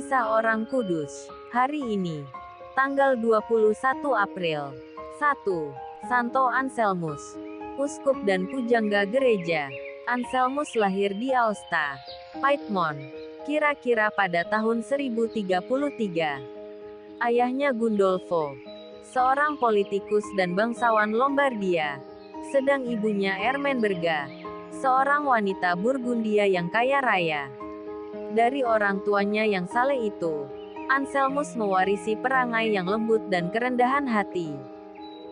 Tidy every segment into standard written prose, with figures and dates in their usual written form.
Kisah Orang Kudus. Hari ini, tanggal 21 April. 1. Santo Anselmus, uskup dan pujangga gereja. Anselmus lahir di Aosta, Piedmont, kira-kira pada tahun 1033. Ayahnya Gundolfo, seorang politikus dan bangsawan Lombardia, sedang ibunya Ermenberga, seorang wanita Burgundia yang kaya raya. Dari orang tuanya yang saleh itu, Anselmus mewarisi perangai yang lembut dan kerendahan hati.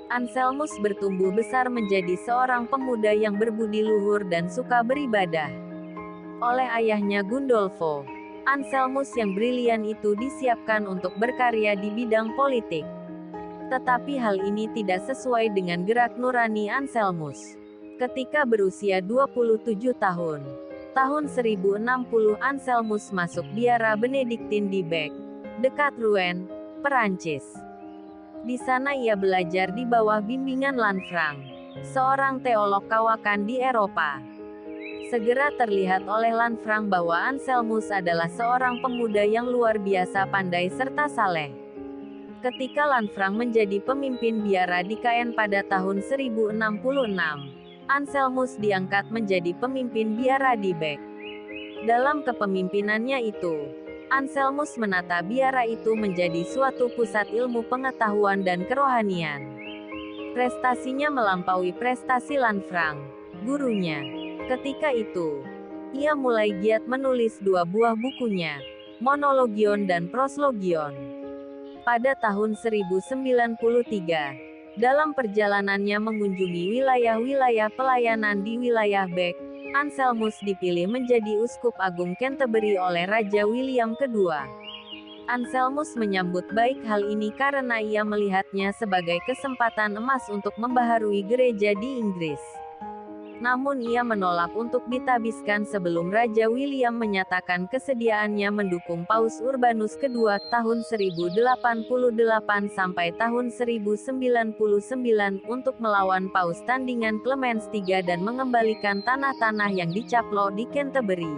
Anselmus bertumbuh besar menjadi seorang pemuda yang berbudi luhur dan suka beribadah. Oleh ayahnya Gundolfo, Anselmus yang brilian itu disiapkan untuk berkarya di bidang politik. Tetapi hal ini tidak sesuai dengan gerak nurani Anselmus. Ketika berusia 27 tahun, tahun 1060 Anselmus masuk biara Benediktin di Bec, dekat Rouen, Perancis. Di sana ia belajar di bawah bimbingan Lanfranc, seorang teolog kawakan di Eropa. Segera terlihat oleh Lanfranc bahwa Anselmus adalah seorang pemuda yang luar biasa pandai serta saleh. Ketika Lanfranc menjadi pemimpin biara di Caen pada tahun 1066, Anselmus diangkat menjadi pemimpin biara di Bec. Dalam kepemimpinannya itu, Anselmus menata biara itu menjadi suatu pusat ilmu pengetahuan dan kerohanian. Prestasinya melampaui prestasi Lanfranc, gurunya. Ketika itu, ia mulai giat menulis dua buah bukunya, Monologion dan Proslogion. Pada tahun 1093, dalam perjalanannya mengunjungi wilayah-wilayah pelayanan di wilayah Bec, Anselmus dipilih menjadi uskup agung Canterbury oleh Raja William II. Anselmus menyambut baik hal ini karena ia melihatnya sebagai kesempatan emas untuk membaharui gereja di Inggris. Namun ia menolak untuk ditabiskan sebelum Raja William menyatakan kesediaannya mendukung Paus Urbanus II tahun 1088 sampai tahun 1099 untuk melawan Paus tandingan Clemens III dan mengembalikan tanah-tanah yang dicaplok di Canterbury.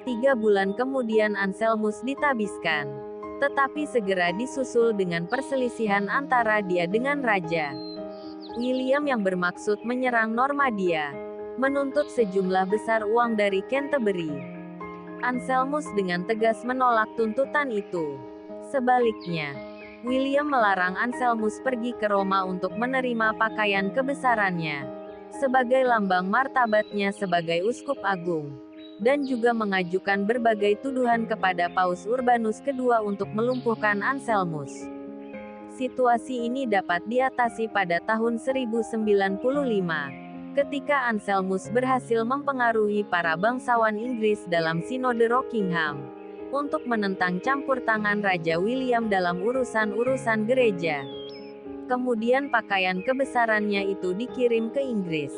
3 bulan kemudian Anselmus ditabiskan. Tetapi segera disusul dengan perselisihan antara dia dengan Raja William yang bermaksud menyerang Normandia, menuntut sejumlah besar uang dari Canterbury. Anselmus dengan tegas menolak tuntutan itu. Sebaliknya, William melarang Anselmus pergi ke Roma untuk menerima pakaian kebesarannya, sebagai lambang martabatnya sebagai uskup agung, dan juga mengajukan berbagai tuduhan kepada Paus Urbanus II untuk melumpuhkan Anselmus. Situasi ini dapat diatasi pada tahun 1095, ketika Anselmus berhasil mempengaruhi para bangsawan Inggris dalam Sinode Rockingham, untuk menentang campur tangan Raja William dalam urusan-urusan gereja. Kemudian pakaian kebesarannya itu dikirim ke Inggris,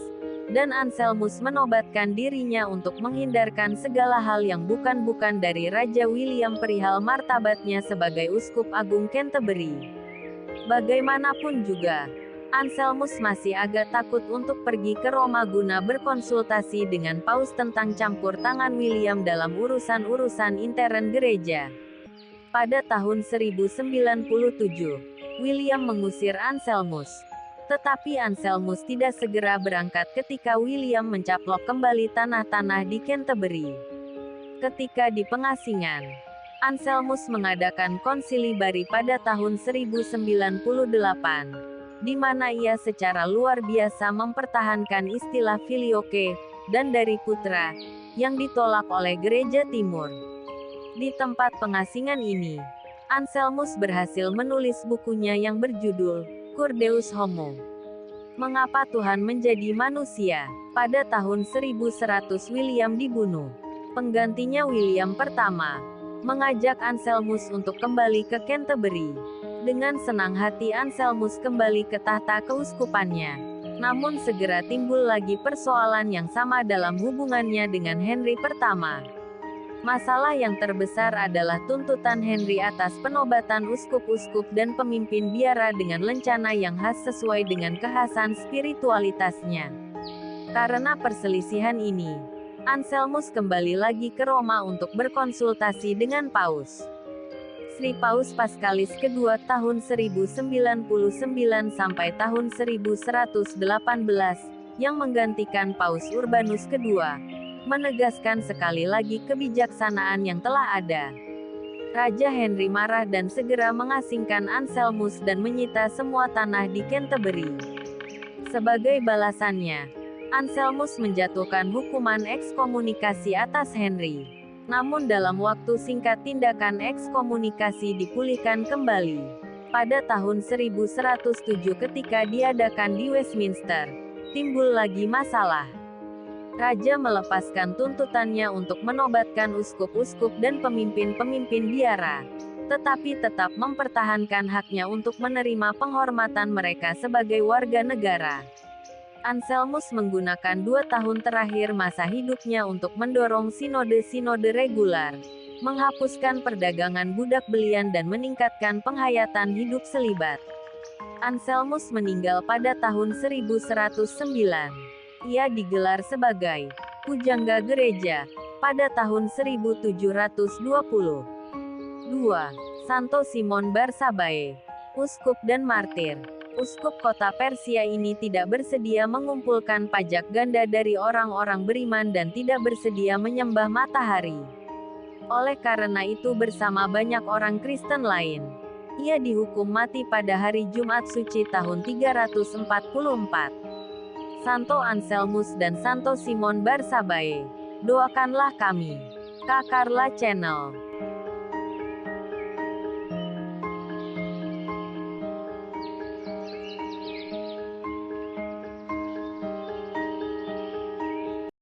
dan Anselmus menobatkan dirinya untuk menghindarkan segala hal yang bukan-bukan dari Raja William perihal martabatnya sebagai uskup agung Canterbury. Bagaimanapun juga, Anselmus masih agak takut untuk pergi ke Roma guna berkonsultasi dengan Paus tentang campur tangan William dalam urusan-urusan intern gereja. Pada tahun 1097, William mengusir Anselmus. Tetapi Anselmus tidak segera berangkat ketika William mencaplok kembali tanah-tanah di Canterbury. Ketika di pengasingan, Anselmus mengadakan konsili Bari pada tahun 1098, di mana ia secara luar biasa mempertahankan istilah filioque, dan dari putra, yang ditolak oleh gereja timur. Di tempat pengasingan ini, Anselmus berhasil menulis bukunya yang berjudul, Cur Deus Homo. Mengapa Tuhan menjadi manusia? Pada tahun 1100 William dibunuh. Penggantinya William pertama mengajak Anselmus untuk kembali ke Canterbury. Dengan senang hati Anselmus kembali ke tahta keuskupannya. Namun segera timbul lagi persoalan yang sama dalam hubungannya dengan Henry pertama. Masalah yang terbesar adalah tuntutan Henry atas penobatan uskup-uskup dan pemimpin biara dengan lencana yang khas sesuai dengan kekhasan spiritualitasnya. Karena perselisihan ini, Anselmus kembali lagi ke Roma untuk berkonsultasi dengan Paus. Sri Paus Paschalis kedua tahun 1099 sampai tahun 1118, yang menggantikan Paus Urbanus kedua, menegaskan sekali lagi kebijaksanaan yang telah ada. Raja Henry marah dan segera mengasingkan Anselmus dan menyita semua tanah di Canterbury. Sebagai balasannya, Anselmus menjatuhkan hukuman ekskomunikasi atas Henry. Namun dalam waktu singkat tindakan ekskomunikasi dipulihkan kembali. Pada tahun 1107 ketika diadakan di Westminster, timbul lagi masalah. Raja melepaskan tuntutannya untuk menobatkan uskup-uskup dan pemimpin-pemimpin biara, tetapi tetap mempertahankan haknya untuk menerima penghormatan mereka sebagai warga negara. Anselmus menggunakan 2 tahun terakhir masa hidupnya untuk mendorong sinode-sinode regular, menghapuskan perdagangan budak belian dan meningkatkan penghayatan hidup selibat. Anselmus meninggal pada tahun 1109. Ia digelar sebagai pujangga gereja pada tahun 1720. 2. Santo Simon Barsabae, uskup dan martir. Uskup kota Persia ini tidak bersedia mengumpulkan pajak ganda dari orang-orang beriman dan tidak bersedia menyembah matahari. Oleh karena itu bersama banyak orang Kristen lain, ia dihukum mati pada hari Jumat Suci tahun 344. Santo Anselmus dan Santo Simon Barsabae, doakanlah kami. Kak Carla Channel.